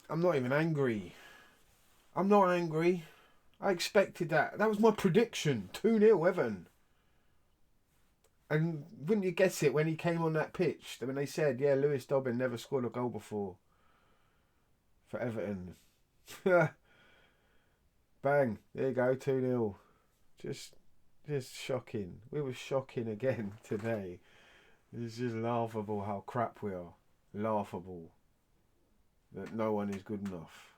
I'm not even angry. I'm not angry. I expected that. That was my prediction. 2-0 Everton. And wouldn't you guess it when he came on that pitch? When they said, yeah, Lewis Dobbin never scored a goal before for Everton. Bang. There you go, 2-0. Just shocking. We were shocking again today. It's just laughable how crap we are. Laughable. That no one is good enough.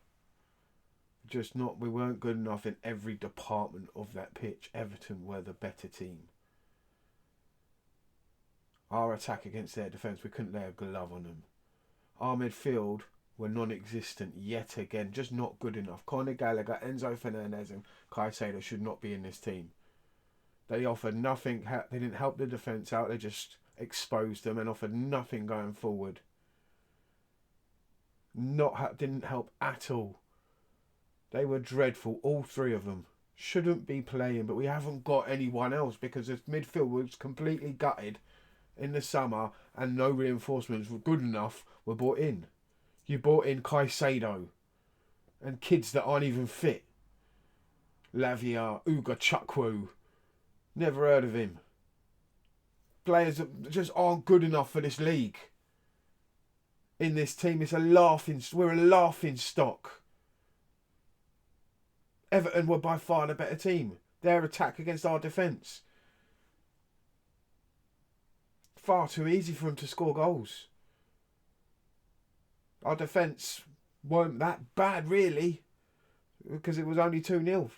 Just not, we weren't good enough in every department of that pitch. Everton were the better team. Our attack against their defence, we couldn't lay a glove on them. Our midfield were non-existent yet again, just not good enough. Conor Gallagher, Enzo Fernandez and Caicedo should not be in this team. They offered nothing, they didn't help the defence out, they just exposed them and offered nothing going forward. Didn't help at all. They were dreadful, all three of them. Shouldn't be playing, but we haven't got anyone else because the midfield was completely gutted in the summer and no reinforcements were good enough were brought in. You brought in Caicedo and kids that aren't even fit. Lavia, Uga Chukwu. Never heard of him. Players that just aren't good enough for this league. In this team, we're a laughing stock. Everton were by far the better team. Their attack against our defence. Far too easy for them to score goals. Our defence weren't that bad, really, because it was only 2-0.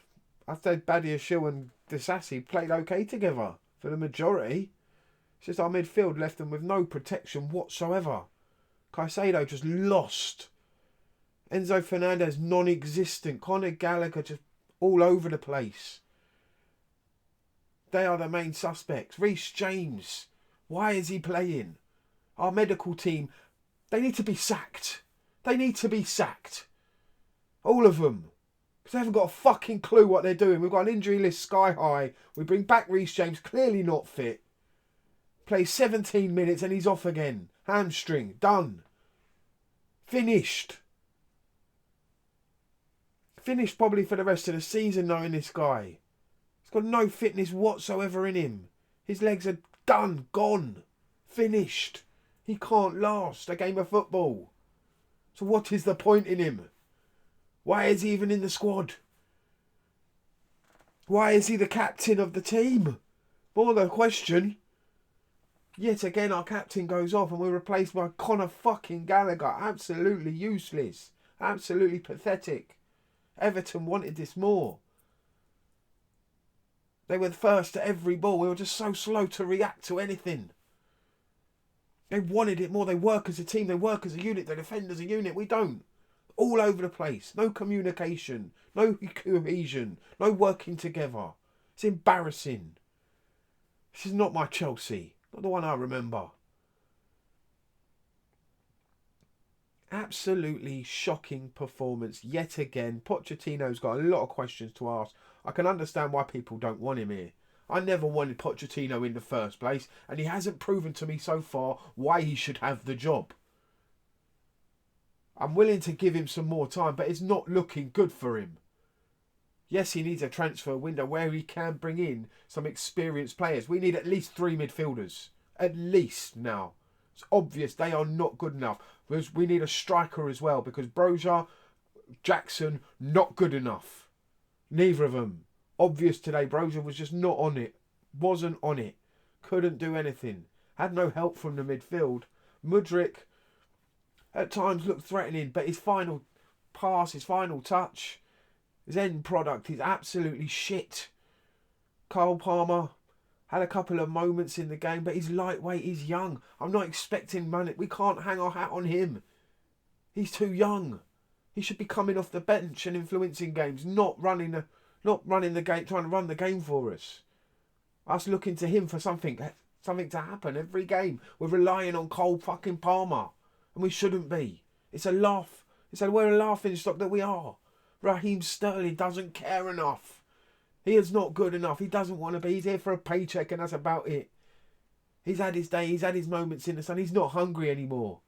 I said Badiashile and Disassi played okay together for the majority. It's just our midfield left them with no protection whatsoever. Caicedo just lost. Enzo Fernandez non-existent. Conor Gallagher just all over the place. They are the main suspects. Reece James, why is he playing? Our medical team, they need to be sacked. They need to be sacked. All of them. Because they haven't got a fucking clue what they're doing. We've got an injury list sky high. We bring back Reece James, clearly not fit. Plays 17 minutes and he's off again. Hamstring. Done. Finished. Finished probably for the rest of the season knowing this guy. He's got no fitness whatsoever in him. His legs are done. Gone. Finished. He can't last a game of football. So what is the point in him? Why is he even in the squad? Why is he the captain of the team? More the question. Yet again our captain goes off and we're replaced by Conor fucking Gallagher. Absolutely useless. Absolutely pathetic. Everton wanted this more. They were first to every ball. We were just so slow to react to anything. They wanted it more. They work as a team. They work as a unit. They defend as a unit. We don't. All over the place. No communication. No cohesion. No working together. It's embarrassing. This is not my Chelsea. Not the one I remember. Absolutely shocking performance yet again. Pochettino's got a lot of questions to ask. I can understand why people don't want him here. I never wanted Pochettino in the first place, and he hasn't proven to me so far why he should have the job. I'm willing to give him some more time, but it's not looking good for him. Yes, he needs a transfer window where he can bring in some experienced players. We need at least 3 midfielders. At least now. It's obvious they are not good enough. We need a striker as well because Broja, Jackson, not good enough. Neither of them. Obvious today, Broja was just not on it. Wasn't on it. Couldn't do anything. Had no help from the midfield. Mudryk at times looked threatening, but his final pass, his final touch, his end product is absolutely shit. Cole Palmer had a couple of moments in the game, but he's lightweight, he's young. I'm not expecting money. We can't hang our hat on him. He's too young. He should be coming off the bench and influencing games, not running the game, trying to run the game for us. Us looking to him for something to happen every game. We're relying on Cole fucking Palmer, and we shouldn't be. It's a laugh. We're a laughing stock that we are. Raheem Sterling doesn't care enough. He is not good enough. He doesn't want to be. He's here for a paycheck and that's about it. He's had his day. He's had his moments in the sun. He's not hungry anymore.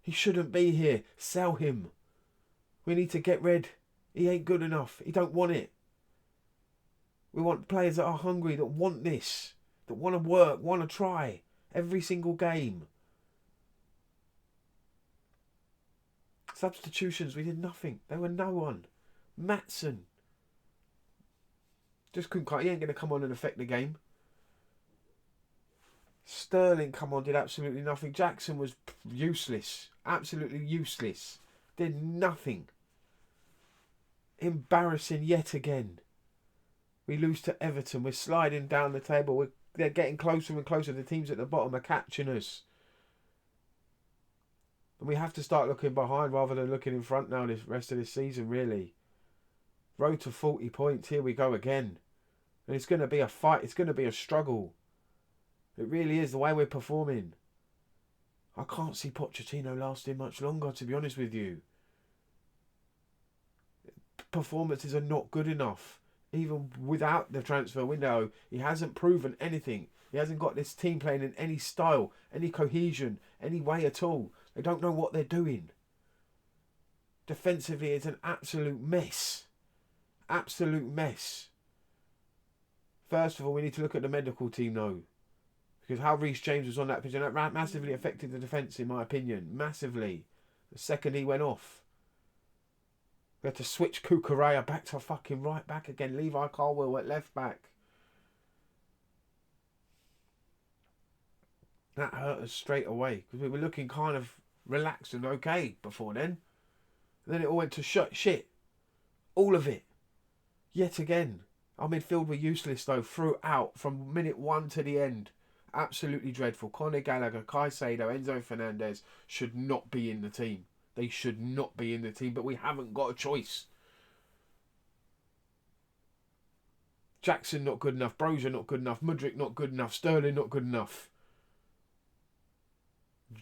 He shouldn't be here. Sell him. We need to get rid. He ain't good enough. He don't want it. We want players that are hungry, that want this, that want to work, want to try every single game. Substitutions, we did nothing. There were no one. Maatsen. Just couldn't quite. He ain't going to come on and affect the game. Sterling come on, did absolutely nothing. Jackson was useless. Absolutely useless. Did nothing. Embarrassing yet again. We lose to Everton. We're sliding down the table. They're getting closer and closer. The teams at the bottom are catching us. And we have to start looking behind rather than looking in front now this rest of this season, really. Road to 40 points. Here we go again. And it's going to be a fight. It's going to be a struggle. It really is, the way we're performing. I can't see Pochettino lasting much longer, to be honest with you. Performances are not good enough. Even without the transfer window, he hasn't proven anything. He hasn't got this team playing in any style, any cohesion, any way at all. They don't know what they're doing. Defensively, it's an absolute mess. Absolute mess. First of all, we need to look at the medical team, though. Because how Reece James was on that pitch, and that massively affected the defence, in my opinion. Massively. The second he went off. We had to switch Cucurella back to fucking right back again. Levi Colwill at left back. That hurt us straight away. Because we were looking kind of relaxed and okay before then. And then it all went to shit. All of it. Yet again. Our midfield were useless though throughout. From minute 1 to the end. Absolutely dreadful. Conor Gallagher, Caicedo, Enzo Fernandez should not be in the team. They should not be in the team, but we haven't got a choice. Jackson not good enough, Brozier not good enough, Mudryk not good enough, Sterling not good enough.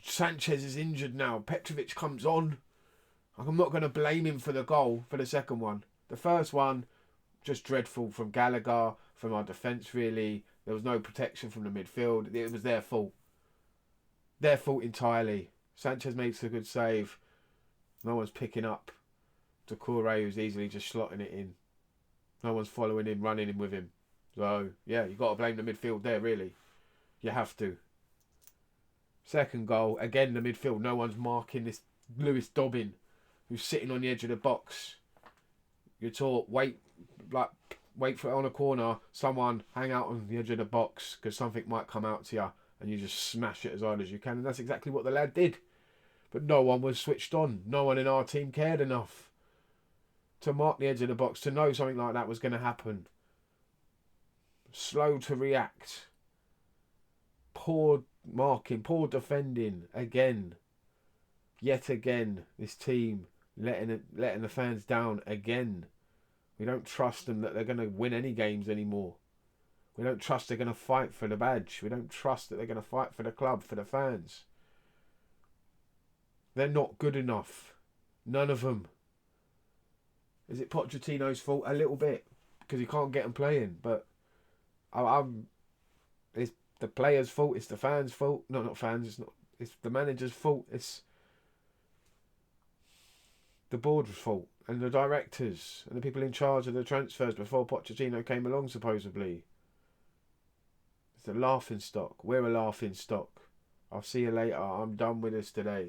Sanchez is injured now. Petrovic comes on. I'm not going to blame him for the goal, for the second one. The first one, just dreadful from Gallagher, from our defence really. There was no protection from the midfield. It was their fault. Their fault entirely. Sanchez makes a good save. No one's picking up. Doucouré, who's easily just slotting it in. No one's following him, running in with him. So, yeah, you've got to blame the midfield there, really. You have to. Second goal, again the midfield. No one's marking this Lewis Dobbin, who's sitting on the edge of the box. You're taught, wait for it on a corner, someone hang out on the edge of the box because something might come out to you and you just smash it as hard as you can. And that's exactly what the lad did. But no one was switched on. No one in our team cared enough to mark the edge of the box, to know something like that was going to happen. Slow to react. Poor marking, poor defending again. Yet again, this team letting the fans down again. We don't trust them that they're going to win any games anymore. We don't trust they're going to fight for the badge. We don't trust that they're going to fight for the club, for the fans. They're not good enough. None of them. Is it Pochettino's fault? A little bit. Because he can't get them playing. But it's the players' fault. It's the fans' fault. No, not fans. It's the manager's fault. It's the board's fault. And the directors. And the people in charge of the transfers before Pochettino came along, supposedly. It's a laughing stock. We're a laughing stock. I'll see you later. I'm done with this today.